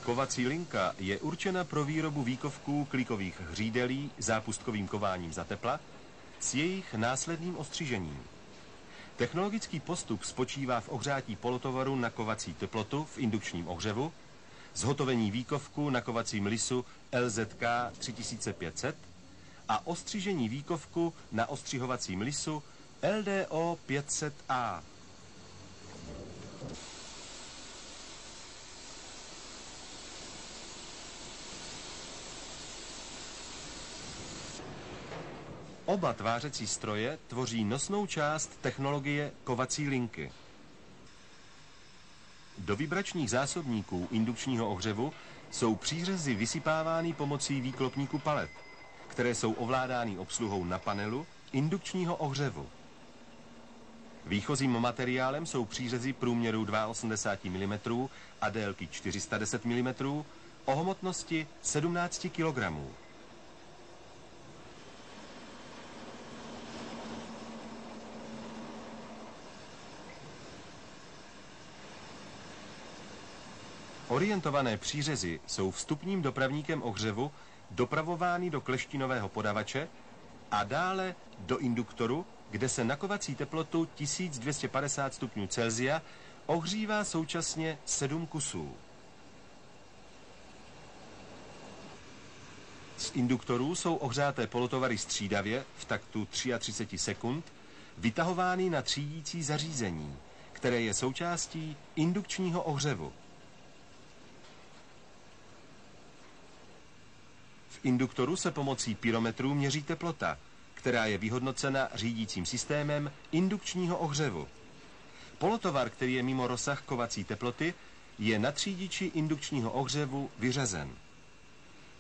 Kovací linka je určena pro výrobu výkovků klikových hřídelí zápustkovým kováním za tepla s jejich následným ostřižením. Technologický postup spočívá v ohřátí polotovaru na kovací teplotu v indukčním ohřevu, zhotovení výkovku na kovacím lisu LZK 3500 a ostřižení výkovku na ostřihovacím lisu LDO 500A. Oba tvářecí stroje tvoří nosnou část technologie kovací linky. Do vibračních zásobníků indukčního ohřevu jsou přířezy vysypávány pomocí výklopníku palet, které jsou ovládány obsluhou na panelu indukčního ohřevu. Výchozím materiálem jsou přířezy průměru 82 mm a délky 410 mm o hmotnosti 17 kg. Orientované přířezy jsou vstupním dopravníkem ohřevu dopravovány do kleštinového podavače a dále do induktoru, kde se na kovací teplotu 1250 stupňů Celsia ohřívá současně 7 kusů. Z induktorů jsou ohřáté polotovary střídavě v taktu 33 sekund vytahovány na třídící zařízení, které je součástí indukčního ohřevu. V induktoru se pomocí pyrometrů měří teplota, která je vyhodnocena řídícím systémem indukčního ohřevu. Polotovar, který je mimo rozsah kovací teploty, je na třídiči indukčního ohřevu vyřazen.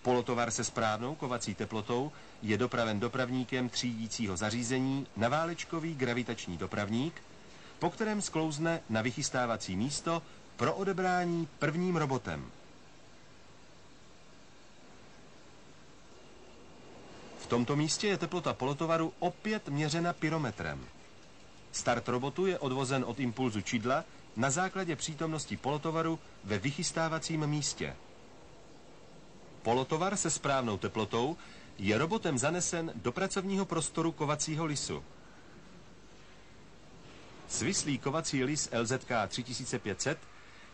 Polotovar se správnou kovací teplotou je dopraven dopravníkem třídícího zařízení na válečkový gravitační dopravník, po kterém sklouzne na vychystávací místo pro odebrání prvním robotem. V tomto místě je teplota polotovaru opět měřena pyrometrem. Start robotu je odvozen od impulzu čidla na základě přítomnosti polotovaru ve vychystávacím místě. Polotovar se správnou teplotou je robotem zanesen do pracovního prostoru kovacího lisu. Svislý kovací lis LZK 3500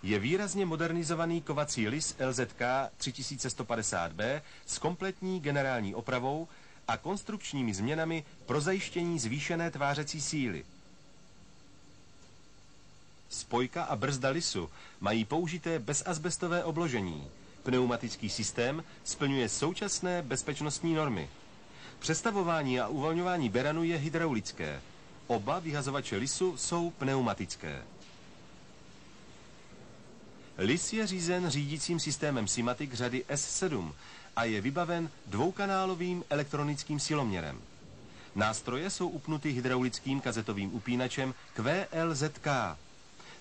je výrazně modernizovaný kovací lis LZK 3150B s kompletní generální opravou a konstrukčními změnami pro zajištění zvýšené tvářecí síly. Spojka a brzda lisu mají použité bezazbestové obložení. Pneumatický systém splňuje současné bezpečnostní normy. Přestavování a uvolňování beranu je hydraulické. Oba vyhazovače lisu jsou pneumatické. Lis je řízen řídícím systémem Simatic řady S7 a je vybaven dvoukanálovým elektronickým siloměrem. Nástroje jsou upnuty hydraulickým kazetovým upínačem QLZK.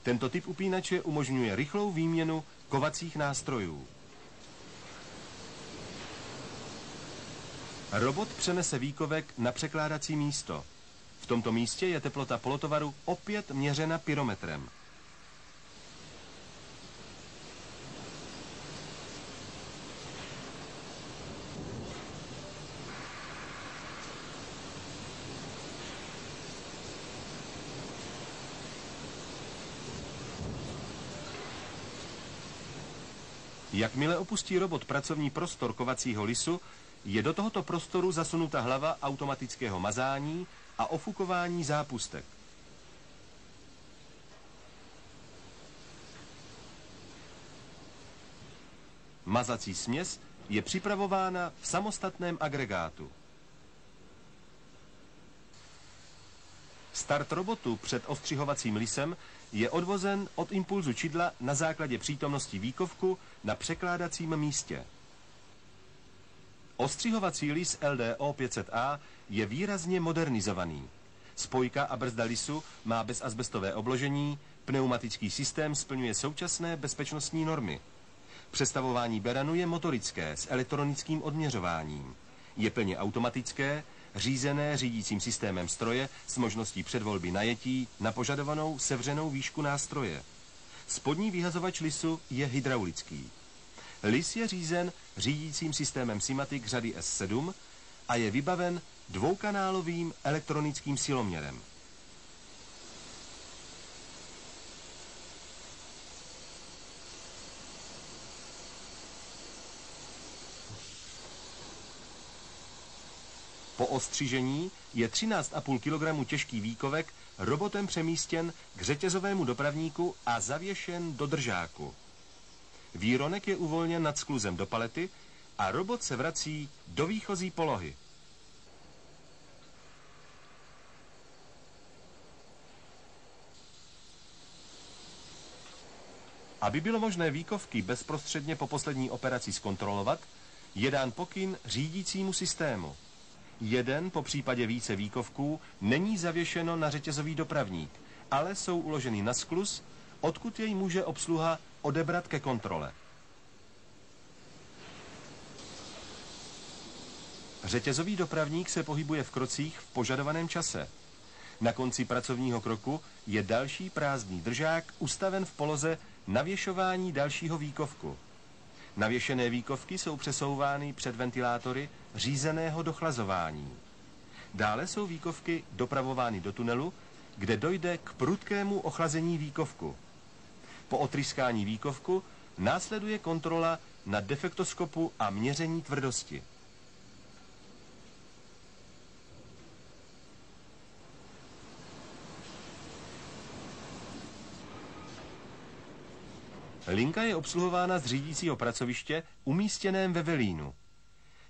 Tento typ upínače umožňuje rychlou výměnu kovacích nástrojů. Robot přenese výkovek na překládací místo. V tomto místě je teplota polotovaru opět měřena pyrometrem. Jakmile opustí robot pracovní prostor kovacího lisu, je do tohoto prostoru zasunuta hlava automatického mazání a ofukování zápustek. Mazací směs je připravována v samostatném agregátu. Start robotu před ostřihovacím lisem je odvozen od impulzu čidla na základě přítomnosti výkovku na překládacím místě. Ostřihovací lis LDO 500A je výrazně modernizovaný. Spojka a brzda lisu má bezazbestové obložení, pneumatický systém splňuje současné bezpečnostní normy. Přestavování beranu je motorické s elektronickým odměřováním. Je plně automatické, řízené řídícím systémem stroje s možností předvolby najetí na požadovanou sevřenou výšku nástroje. Spodní vyhazovač lisu je hydraulický. Lis je řízen řídícím systémem SIMATIC řady S7 a je vybaven dvoukanálovým elektronickým siloměrem. Po ostřižení je 13,5 kg těžký výkovek robotem přemístěn k řetězovému dopravníku a zavěšen do držáku. Výronek je uvolněn nad skluzem do palety a robot se vrací do výchozí polohy. Aby bylo možné výkovky bezprostředně po poslední operaci zkontrolovat, je dán pokyn řídícímu systému. Jeden, po případě více výkovků, není zavěšeno na řetězový dopravník, ale jsou uloženy na skluz, odkud jej může obsluha odebrat ke kontrole. Řetězový dopravník se pohybuje v krocích v požadovaném čase. Na konci pracovního kroku je další prázdný držák ustaven v poloze navěšování dalšího výkovku. Navěšené výkovky jsou přesouvány před ventilátory řízeného dochlazování. Dále jsou výkovky dopravovány do tunelu, kde dojde k prudkému ochlazení výkovku. Po otryskání výkovku následuje kontrola na defektoskopu a měření tvrdosti. Linka je obsluhována z řídícího pracoviště umístěném ve velínu.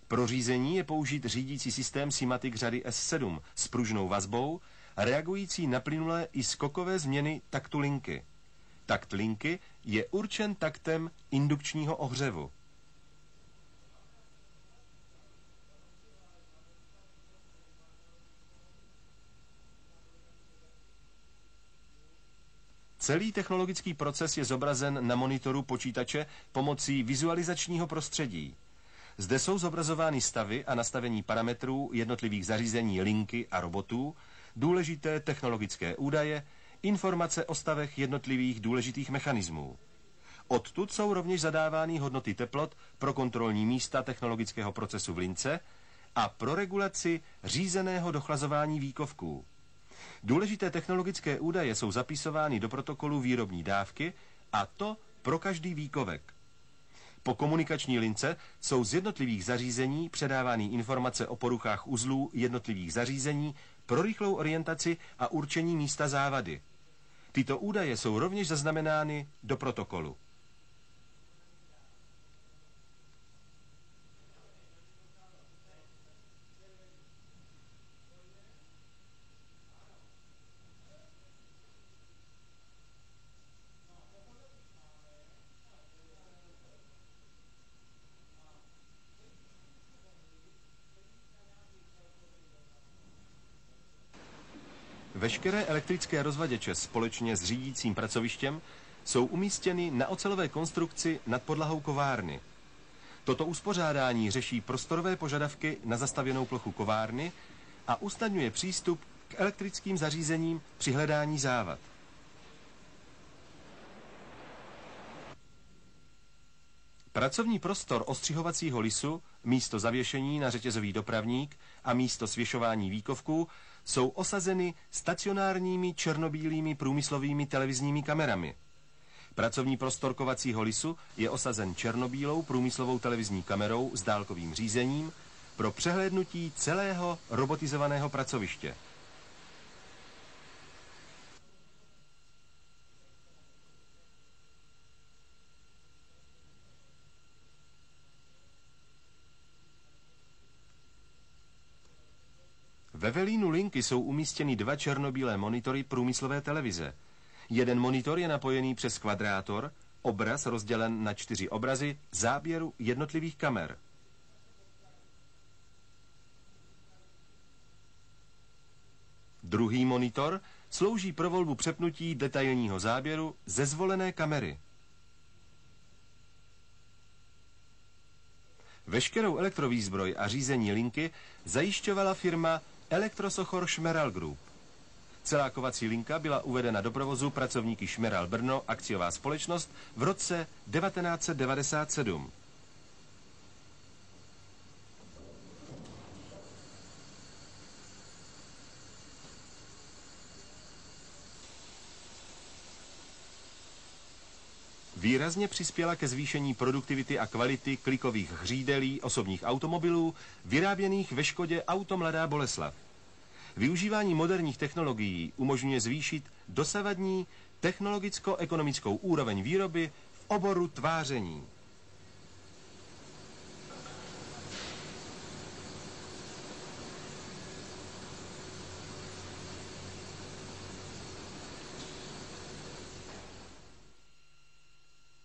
Pro řízení je použit řídící systém SIMATIC řady S7 s pružnou vazbou, reagující na plynulé i skokové změny taktu linky. Takt linky je určen taktem indukčního ohřevu. Celý technologický proces je zobrazen na monitoru počítače pomocí vizualizačního prostředí. Zde jsou zobrazovány stavy a nastavení parametrů jednotlivých zařízení linky a robotů, důležité technologické údaje, informace o stavech jednotlivých důležitých mechanismů. Odtud jsou rovněž zadávány hodnoty teplot pro kontrolní místa technologického procesu v lince a pro regulaci řízeného dochlazování výkovků. Důležité technologické údaje jsou zapisovány do protokolu výrobní dávky a to pro každý výkovek. Po komunikační lince jsou z jednotlivých zařízení předávány informace o poruchách uzlů jednotlivých zařízení pro rychlou orientaci a určení místa závady. Tyto údaje jsou rovněž zaznamenány do protokolu. Veškeré elektrické rozvaděče společně s řídícím pracovištěm jsou umístěny na ocelové konstrukci nad podlahou kovárny. Toto uspořádání řeší prostorové požadavky na zastavěnou plochu kovárny a usnadňuje přístup k elektrickým zařízením při hledání závad. Pracovní prostor ostřihovacího lisu, místo zavěšení na řetězový dopravník a místo svěšování výkovků jsou osazeny stacionárními černobílými průmyslovými televizními kamerami. Pracovní prostor kovacího lisu je osazen černobílou průmyslovou televizní kamerou s dálkovým řízením pro přehlédnutí celého robotizovaného pracoviště. Ve velínu linky jsou umístěny dva černobílé monitory průmyslové televize. Jeden monitor je napojený přes kvadrátor, obraz rozdělen na 4 obrazy záběru jednotlivých kamer. Druhý monitor slouží pro volbu přepnutí detailního záběru ze zvolené kamery. Veškerou elektrovýzbroj a řízení linky zajišťovala firma Elektrosochor Šmeral Group. Celá kovací linka byla uvedena do provozu pracovníky Šmeral Brno, akciová společnost, v roce 1997. výrazně přispěla ke zvýšení produktivity a kvality klikových hřídelí osobních automobilů vyráběných ve Škodě Auto Mladá Boleslav. Využívání moderních technologií umožňuje zvýšit dosavadní technologicko-ekonomickou úroveň výroby v oboru tváření.